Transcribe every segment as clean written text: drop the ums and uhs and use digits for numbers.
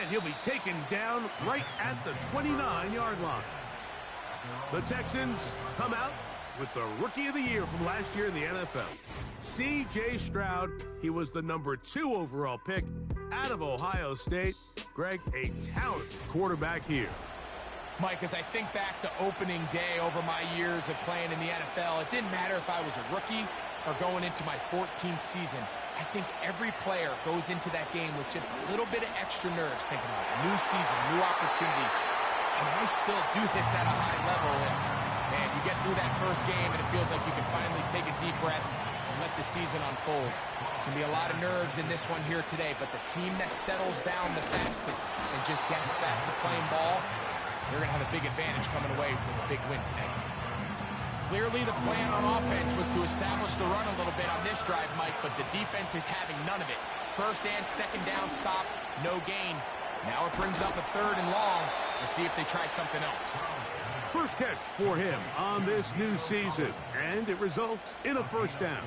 And he'll be taken down right at the 29-yard line. The Texans come out with the Rookie of the Year from last year in the NFL. C.J. Stroud, he was the number 2 overall pick out of Ohio State. Greg, a talented quarterback here. Mike, as I think back to opening day over my years of playing in the NFL, it didn't matter if I was a rookie or going into my 14th season. I think every player goes into that game with just a little bit of extra nerves, thinking about new season, new opportunity. Can I still do this at a high level? And, man, you get through that first game, and it feels like you can finally take a deep breath and let the season unfold. There's going to be a lot of nerves in this one here today, but the team that settles down the fastest and just gets back to playing ball, they're going to have a big advantage coming away with a big win today. Clearly, the plan on offense was to establish the run a little bit on this drive, Mike, but the defense is having none of it. First and second down stop, no gain. Now it brings up a 3rd and long. Let's see if they try something else. First catch for him on this new season, and it results in a first down.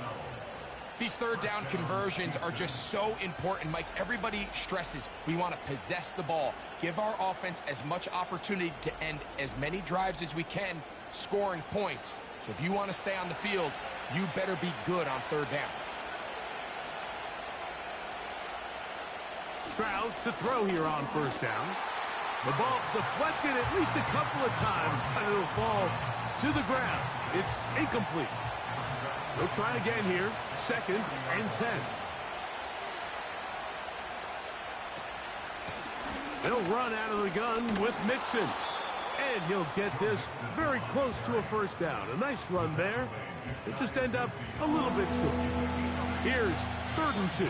These 3rd down conversions are just so important, Mike. Everybody stresses we want to possess the ball, give our offense as much opportunity to end as many drives as we can, scoring points. So if you want to stay on the field, you better be good on 3rd down. Stroud to throw here on first down. The ball deflected at least a couple of times, but it'll fall to the ground. It's incomplete. They'll try again here, 2nd and 10. They'll run out of the gun with Mixon. And he'll get this very close to a first down. A nice run there. It'll just end up a little bit short. Here's 3rd and 2.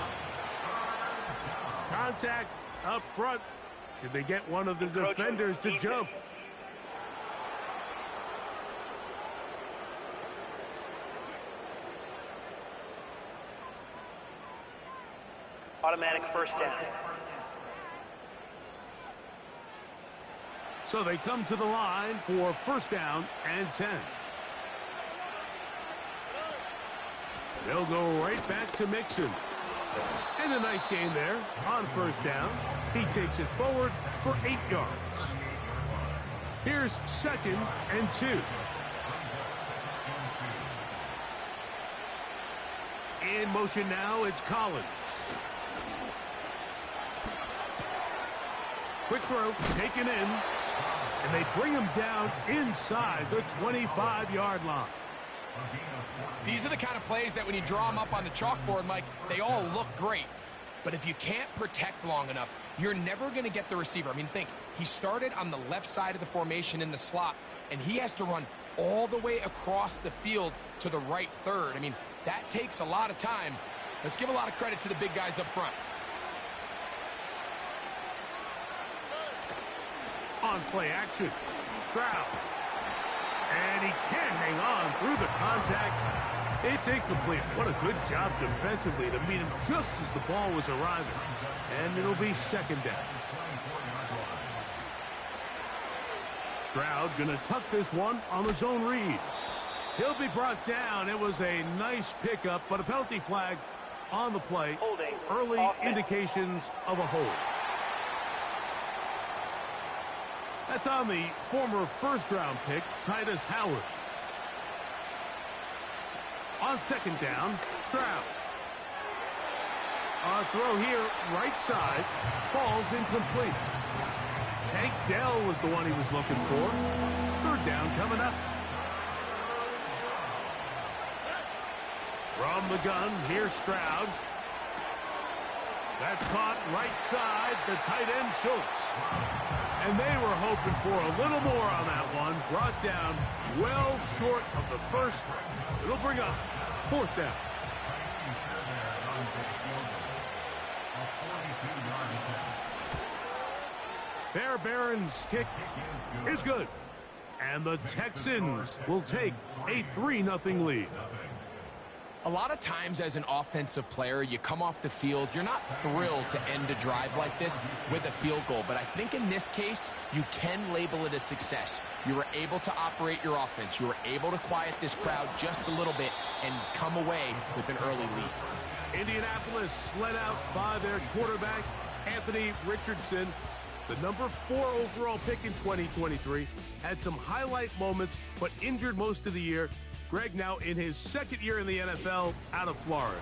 Contact up front. Did they get one of the defenders to jump? Automatic first down. So they come to the line for first down and 10. They'll go right back to Mixon. And a nice gain there on first down. He takes it forward for 8 yards. Here's 2nd and 2. In motion now, it's Collins. Quick throw, taken in, and they bring him down inside the 25-yard line. These are the kind of plays that when you draw them up on the chalkboard, Mike, they all look great. But if you can't protect long enough, you're never going to get the receiver. I mean, think, he started on the left side of the formation in the slot, and he has to run all the way across the field to the right 3rd. I mean, that takes a lot of time. Let's give a lot of credit to the big guys up front. On play action, Stroud. And he can't hang on through the contact. It's incomplete. What a good job defensively to meet him just as the ball was arriving. And it'll be 2nd down. Stroud going to tuck this one on the zone read. He'll be brought down. It was a nice pickup, but a penalty flag on the play. Holding. Early Offense. indications of a hold. That's on the former first-round pick, Titus Howard. On 2nd down, Stroud. A throw here, right side, falls incomplete. Tank Dell was the one he was looking for. 3rd down coming up. From the gun, here's Stroud. That's caught right side, the tight end Schultz. And they were hoping for a little more on that one. Brought down well short of the first. It'll bring up 4th down. Fairbairn's kick is good. And the Texans will take a 3-0 lead. A lot of times as an offensive player, you come off the field, you're not thrilled to end a drive like this with a field goal. But I think in this case, you can label it a success. You were able to operate your offense. You were able to quiet this crowd just a little bit and come away with an early lead. Indianapolis led out by their quarterback, Anthony Richardson, the number 4 overall pick in 2023, had some highlight moments, but injured most of the year. Greg now in his second year in the NFL out of Florida.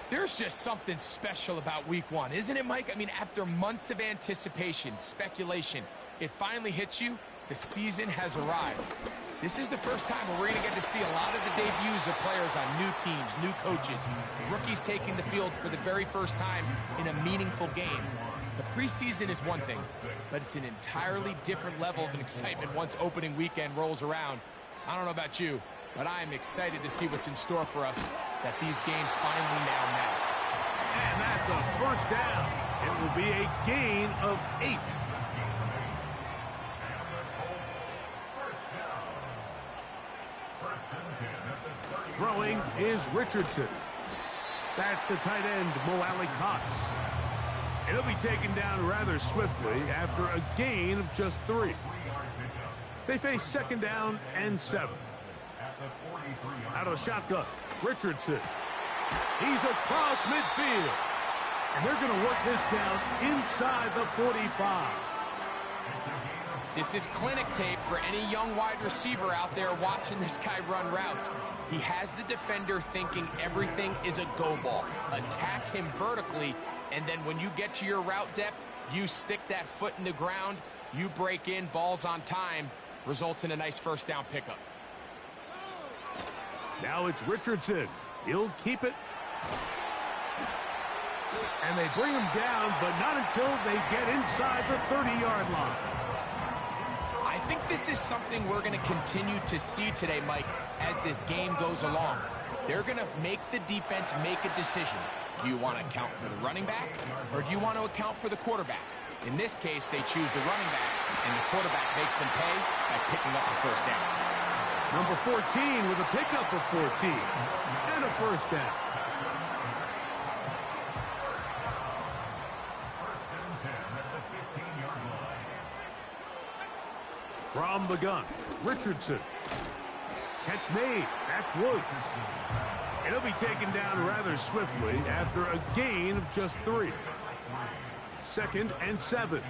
There's just something special about week 1, isn't it, Mike? I mean, after months of anticipation, speculation, it finally hits you. The season has arrived. This is the first time where we're going to get to see a lot of the debuts of players on new teams, new coaches, rookies taking the field for the very first time in a meaningful game. The preseason is one thing, but it's an entirely different level of excitement once opening weekend rolls around. I don't know about you, but I'm excited to see what's in store for us that these games finally now matter. And that's a first down. It will be a gain of 8. Throwing is Richardson. That's the tight end, Mo Alley-Cox. And he'll be taken down rather swiftly after a gain of just 3. They face second down and 7. Out of shotgun, Richardson. He's across midfield. And they're going to work this down inside the 45. This is clinic tape for any young wide receiver out there watching this guy run routes. He has the defender thinking everything is a go ball. Attack him vertically, and then when you get to your route depth, you stick that foot in the ground, you break in, balls on time, results in a nice first down pickup. Now it's Richardson. He'll keep it. And they bring him down, but not until they get inside the 30-yard line. I think this is something we're going to continue to see today, Mike, as this game goes along. They're going to make the defense make a decision. Do you want to account for the running back, or do you want to account for the quarterback? In this case, they choose the running back, and the quarterback makes them pay by picking up the first down. Number 14 with a pickup of 14 and a first down. From the gun, Richardson. Catch made. That's Woods. And he'll be taken down rather swiftly after a gain of just 3. Second and 7.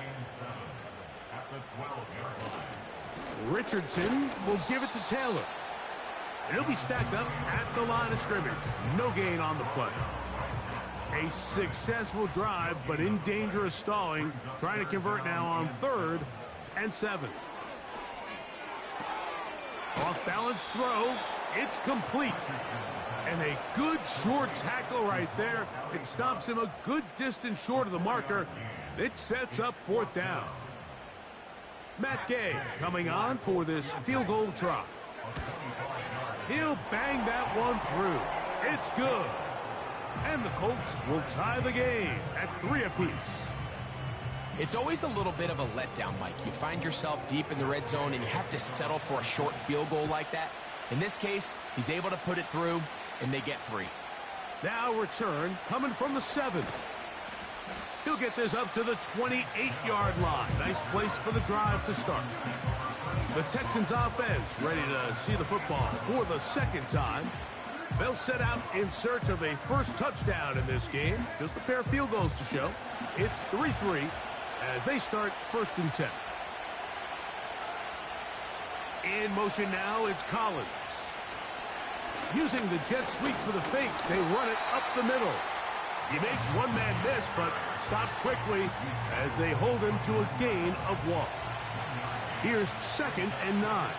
Richardson will give it to Taylor. And he'll be stacked up at the line of scrimmage. No gain on the play. A successful drive, but in danger of stalling. Trying to convert now on 3rd and 7. Off-balance throw. It's complete. And a good short tackle right there. It stops him a good distance short of the marker. It sets up 4th down. Matt Gay coming on for this field goal try. He'll bang that one through. It's good. And the Colts will tie the game at 3 apiece. It's always a little bit of a letdown, Mike. You find yourself deep in the red zone and you have to settle for a short field goal like that. In this case, he's able to put it through, and they get 3. Now return coming from the 7. He'll get this up to the 28-yard line. Nice place for the drive to start. The Texans offense ready to see the football for the second time. They'll set out in search of a first touchdown in this game. Just a pair of field goals to show. It's 3-3 as they start 1st and 10. In motion now, it's Collins. Using the jet sweep for the fake, they run it up the middle. He makes one man miss, but stopped quickly as they hold him to a gain of 1. Here's 2nd and 9.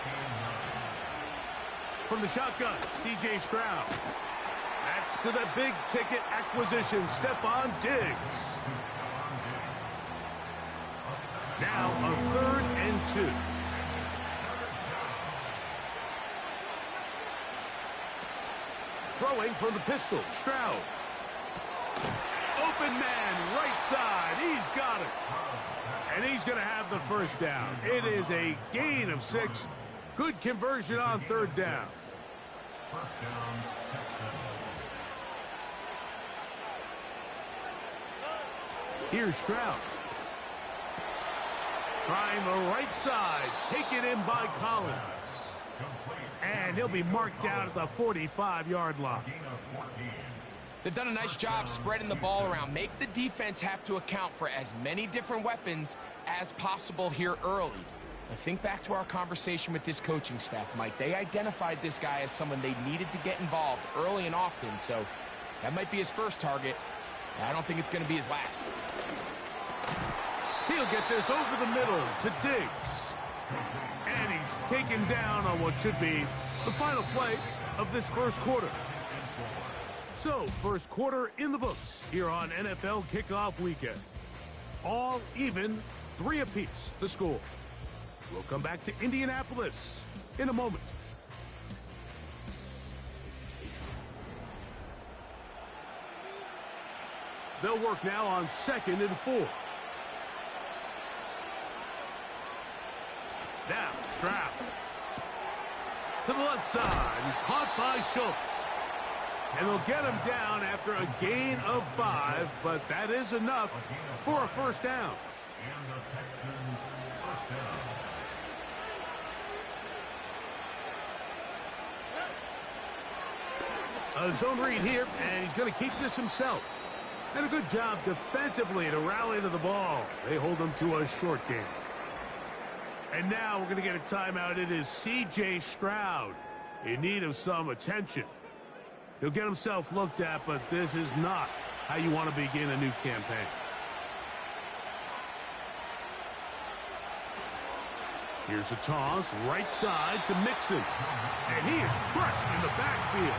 From the shotgun, C.J. Stroud. That's to the big-ticket acquisition, Stephon Diggs. Now a 3rd and 2. Throwing from the pistol, Stroud. Open man, right side. He's got it. And he's going to have the first down. It is a gain of 6. Good conversion on 3rd down. Here's Stroud. Trying the right side. Taken in by Collins. And he'll be marked down at the 45-yard line. They've done a nice job spreading the ball around. Make the defense have to account for as many different weapons as possible here early. I think back to our conversation with this coaching staff, Mike. They identified this guy as someone they needed to get involved early and often, so that might be his first target. I don't think it's going to be his last. He'll get this over the middle to Diggs. And he's taken down on what should be the final play of this first quarter. So, first quarter in the books here on NFL Kickoff Weekend. All even, 3 apiece, the score. We'll come back to Indianapolis in a moment. They'll work now on 2nd and 4. Now, Stroud. To the left side, caught by Schultz. And they'll get him down after a gain of 5, but that is enough for a first down. A zone read here, and he's going to keep this himself. And a good job defensively to rally to the ball. They hold him to a short game. And now we're going to get a timeout. It is C.J. Stroud in need of some attention. He'll get himself looked at, but this is not how you want to begin a new campaign. Here's a toss, right side to Mixon. And he is crushed in the backfield.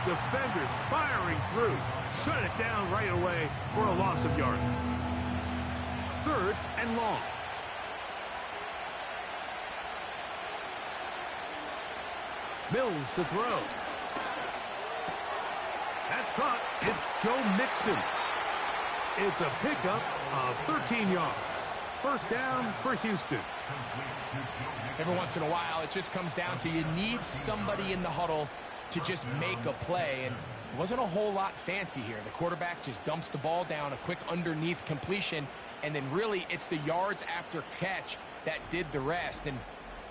Defenders firing through. Shut it down right away for a loss of yardage. 3rd and long. Mills to throw. That's caught. It's Joe Mixon. It's a pickup of 13 yards. First down for Houston. Every once in a while, it just comes down to you need somebody in the huddle to just make a play, and it wasn't a whole lot fancy here. The quarterback just dumps the ball down, a quick underneath completion, and then really it's the yards after catch that did the rest, and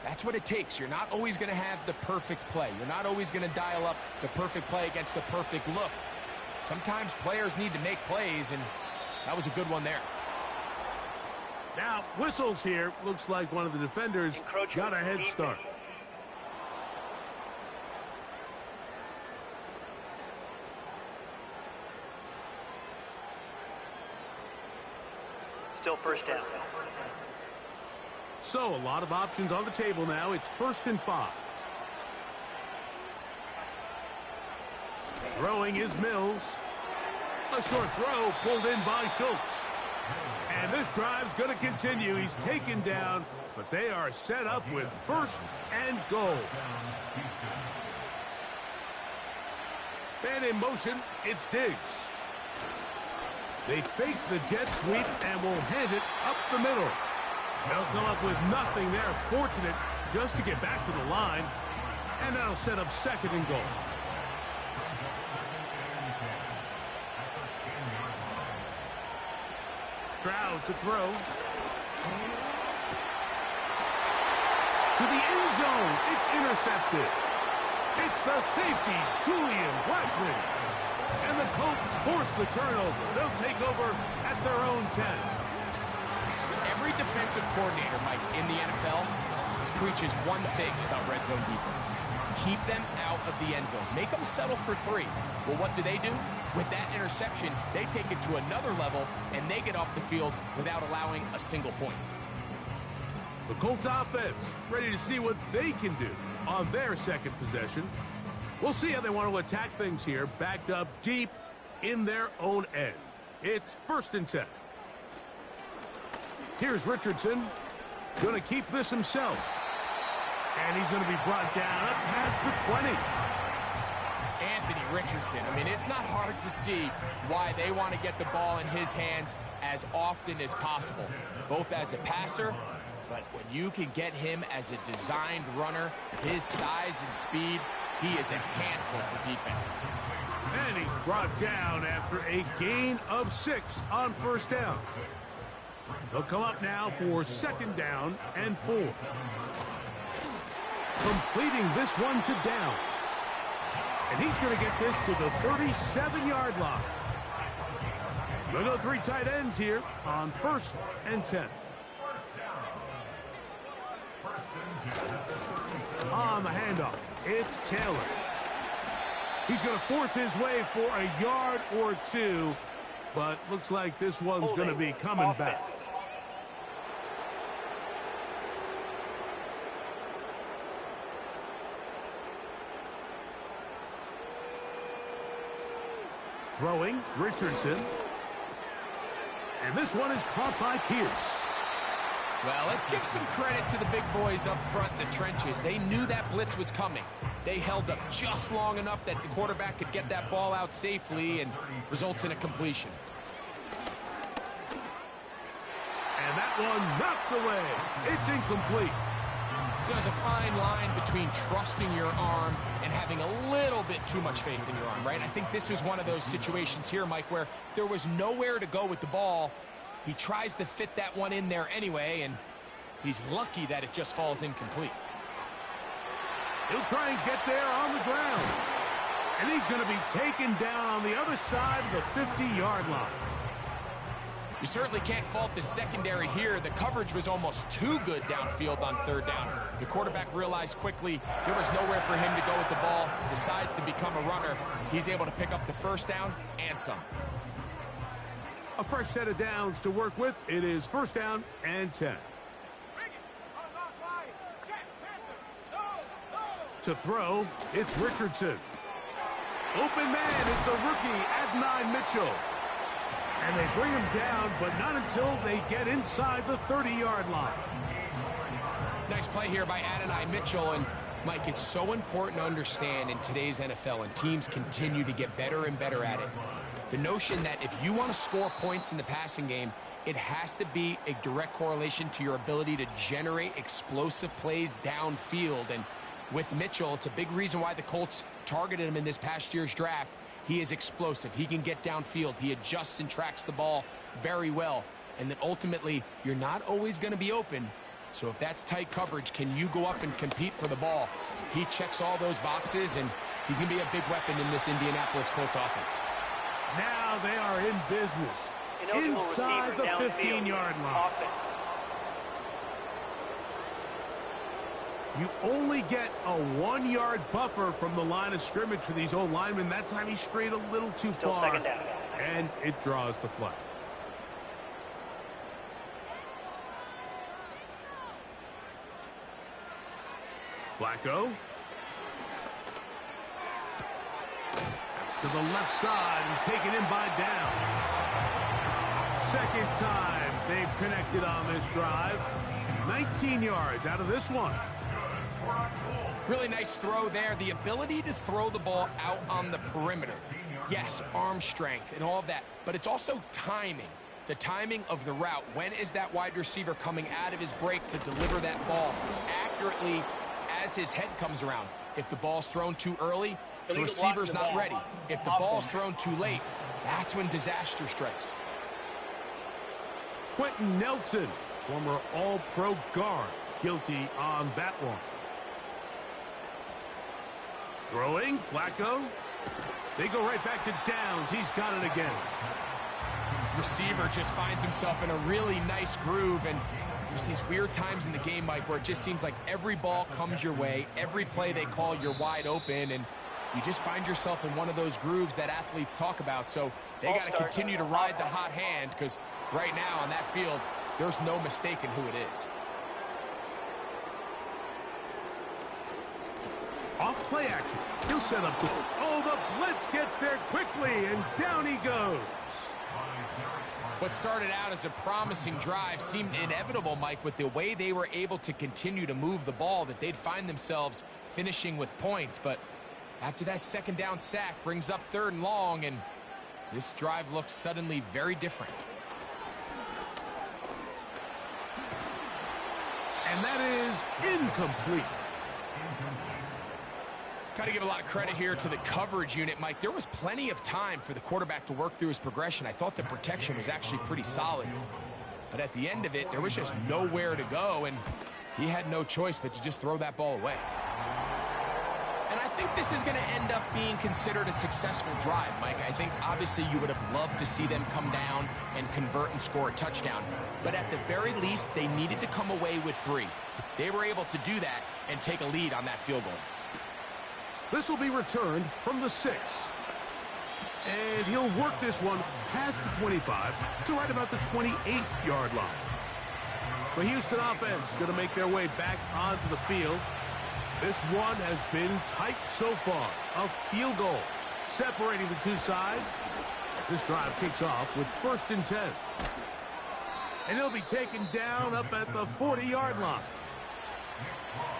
that's what it takes. You're not always going to have the perfect play. You're not always going to dial up the perfect play against the perfect look. Sometimes players need to make plays, and that was a good one there. Now, whistles here. Looks like one of the defenders got a head start. Still first down. So, a lot of options on the table now. It's 1st and 5. Throwing is Mills. A short throw pulled in by Schultz. And this drive's going to continue. He's taken down, but they are set up with 1st and goal. And in motion, it's Diggs. They fake the jet sweep and will hand it up the middle. They'll come up with nothing there. Fortunate just to get back to the line. And that'll set up 2nd and goal. Stroud to throw. To the end zone. It's intercepted. It's the safety, Julian Blackmon. And the Colts force the turnover. They'll take over at their own 10. Every defensive coordinator, Mike, in the NFL preaches one thing about red zone defense. Keep them out of the end zone. Make them settle for 3. Well, what do? With that interception, they take it to another level, and they get off the field without allowing a single point. The Colts offense ready to see what they can do on their 2nd possession. We'll see how they want to attack things here, backed up deep in their own end. It's 1st and 10. Here's Richardson, going to keep this himself. And he's going to be brought down up past the 20. Anthony Richardson, I mean, it's not hard to see why they want to get the ball in his hands as often as possible, both as a passer, but when you can get him as a designed runner, his size and speed, he is a handful for defenses. And he's brought down after a gain of 6 on 1st down. They'll come up now for 2nd down and 4. Completing this one to Downs. And he's going to get this to the 37-yard line. They'll go 3 tight ends here on 1st and 10. On the handoff, it's Taylor. He's going to force his way for a yard or 2, but looks like this one's going to be coming back. Throwing, Richardson. And this one is caught by Pierce. Well, let's give some credit to the big boys up front in the trenches. They knew that blitz was coming. They held up just long enough that the quarterback could get that ball out safely and results in a completion. And that one knocked away. It's incomplete. There's a fine line between trusting your arm and having a little bit too much faith in your arm, right? I think this was one of those situations here, Mike, where there was nowhere to go with the ball. He tries to fit that one in there anyway, and he's lucky that it just falls incomplete. He'll try and get there on the ground. And he's going to be taken down on the other side of the 50-yard line. You certainly can't fault the secondary here. The coverage was almost too good downfield on 3rd down. The quarterback realized quickly there was nowhere for him to go with the ball, decides to become a runner. He's able to pick up the 1st down and some. A fresh set of downs to work with. It is 1st down and 10. To throw, it's Richardson. Open man is the rookie, Adonai Mitchell. And they bring him down, but not until they get inside the 30-yard line. Nice play here by Adonai Mitchell. And, Mike, it's so important to understand in today's NFL, and teams continue to get better and better at it. The notion that if you want to score points in the passing game, it has to be a direct correlation to your ability to generate explosive plays downfield. And with Mitchell, it's a big reason why the Colts targeted him in this past year's draft. He is explosive. He can get downfield. He adjusts and tracks the ball very well. And then ultimately, you're not always going to be open. So if that's tight coverage, can you go up and compete for the ball? He checks all those boxes, and he's going to be a big weapon in this Indianapolis Colts offense. Now they are in business. Inside the 15-yard line. You only get a 1-yard buffer from the line of scrimmage for these old linemen. That time he strayed a little too far, and it draws the flag. Flacco. That's to the left side and taken in by Downs. Second time they've connected on this drive. 19 yards out of this one. Really nice throw there. The ability to throw the ball out on the perimeter. Yes, arm strength and all of that, but it's also timing. The timing of the route. When is that wide receiver coming out of his break to deliver that ball accurately as his head comes around? If the ball's thrown too early, the receiver's not ready. If the ball's thrown too late, that's when disaster strikes. Quentin Nelson, former All-Pro guard, guilty on that one. Throwing, Flacco. They go right back to Downs. He's got it again. Receiver just finds himself in a really nice groove, and there's these weird times in the game, Mike, where it just seems like every ball comes your way, every play they call, you're wide open, and you just find yourself in one of those grooves that athletes talk about. So they got to continue to ride the hot hand, because right now on that field, there's no mistaking who it is. Off play action. He'll set up to. Oh, the blitz gets there quickly, and down he goes. What started out as a promising drive seemed inevitable, Mike, with the way they were able to continue to move the ball, that they'd find themselves finishing with points. But after that 2nd down sack brings up 3rd and long, and this drive looks suddenly very different. And that is incomplete. Got to give a lot of credit here to the coverage unit, Mike. There was plenty of time for the quarterback to work through his progression. I thought the protection was actually pretty solid. But at the end of it, there was just nowhere to go, and he had no choice but to just throw that ball away. And I think this is going to end up being considered a successful drive, Mike. I think obviously you would have loved to see them come down and convert and score a touchdown. But at the very least, they needed to come away with 3. They were able to do that and take a lead on that field goal. This will be returned from the 6. And he'll work this one past the 25 to right about the 28-yard line. The Houston offense going to make their way back onto the field. This one has been tight so far. A field goal separating the two sides as this drive kicks off with 1st and 10. And he'll be taken down up at the 40-yard line.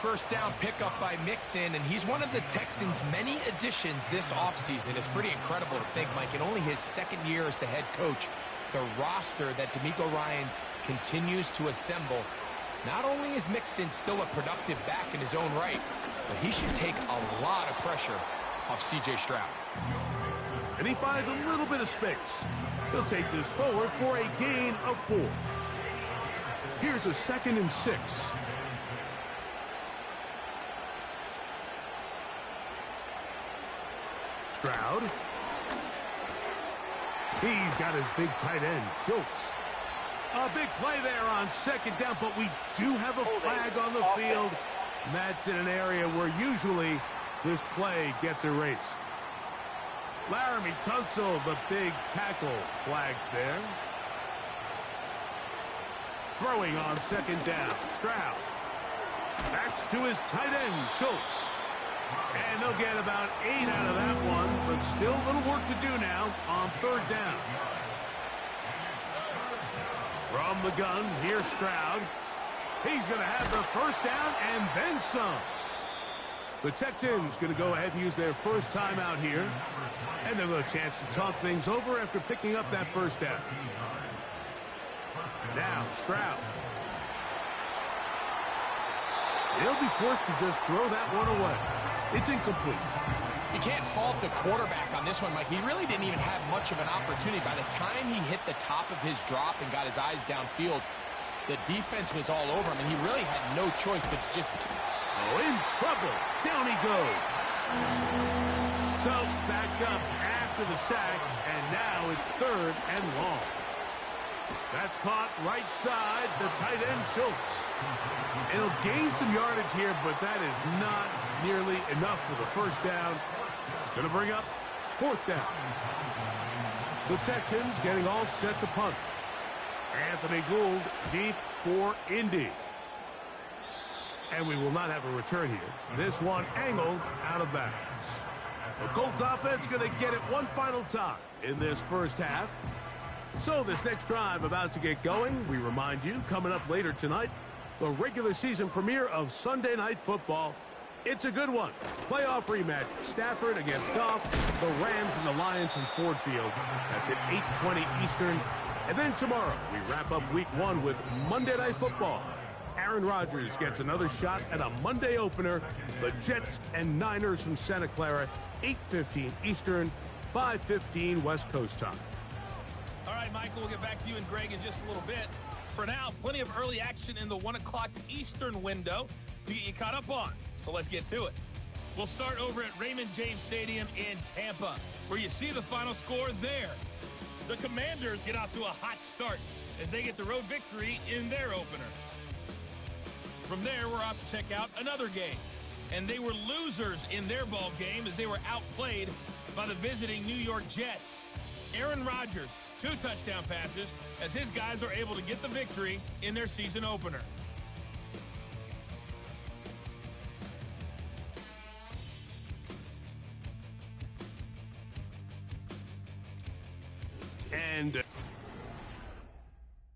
First down pickup by Mixon, and he's one of the Texans' many additions this offseason. It's pretty incredible to think, Mike, in only his 2nd year as the head coach, the roster that DeMeco Ryans continues to assemble. Not only is Mixon still a productive back in his own right, but he should take a lot of pressure off C.J. Stroud. And he finds a little bit of space. He'll take this forward for a gain of 4. Here's a 2nd and 6. Stroud. He's got his big tight end, Schultz. A big play there on 2nd down, but we do have a flag on the field. And that's in an area where usually this play gets erased. Laramie Tunsil, the big tackle, flagged there. Throwing on 2nd down, Stroud. Backs to his tight end, Schultz. And they'll get about 8 out of that one, but still a little work to do now on 3rd down. From the gun, here's Stroud. He's going to have the 1st down and then some. The Texans going to go ahead and use their first timeout here. And they'll have a chance to talk things over after picking up that 1st down. Now, Stroud. He'll be forced to just throw that one away. It's incomplete. You can't fault the quarterback on this one, Mike. He really didn't even have much of an opportunity. By the time he hit the top of his drop and got his eyes downfield, the defense was all over him, and he really had no choice but to just... Oh, in trouble. Down he goes. So, back up after the sack, and now it's 3rd and long. That's caught right side, the tight end, Schultz. It'll gain some yardage here, but that is not nearly enough for the 1st down. It's going to bring up 4th down. The Texans getting all set to punt. Anthony Gould deep for Indy. And we will not have a return here. This one angled out of bounds. The Colts offense going to get it one final time in this 1st half. So this next drive about to get going. We remind you, coming up later tonight, the regular season premiere of Sunday Night Football. It's a good one. Playoff rematch. Stafford against Goff. The Rams and the Lions from Ford Field. That's at 8:20 Eastern. And then tomorrow, we wrap up Week 1 with Monday Night Football. Aaron Rodgers gets another shot at a Monday opener. The Jets and Niners from Santa Clara. 8:15 Eastern, 5:15 West Coast time. All right, Michael, we'll get back to you and Greg in just a little bit. For now, plenty of early action in the 1 o'clock Eastern window to get you caught up on. So let's get to it. We'll start over at Raymond James Stadium in Tampa, where you see the final score there. The Commanders get off to a hot start as they get the road victory in their opener. From there, we're off to check out another game. And they were losers in their ball game as they were outplayed by the visiting New York Jets. Aaron Rodgers, 2 touchdown passes as his guys are able to get the victory in their season opener. And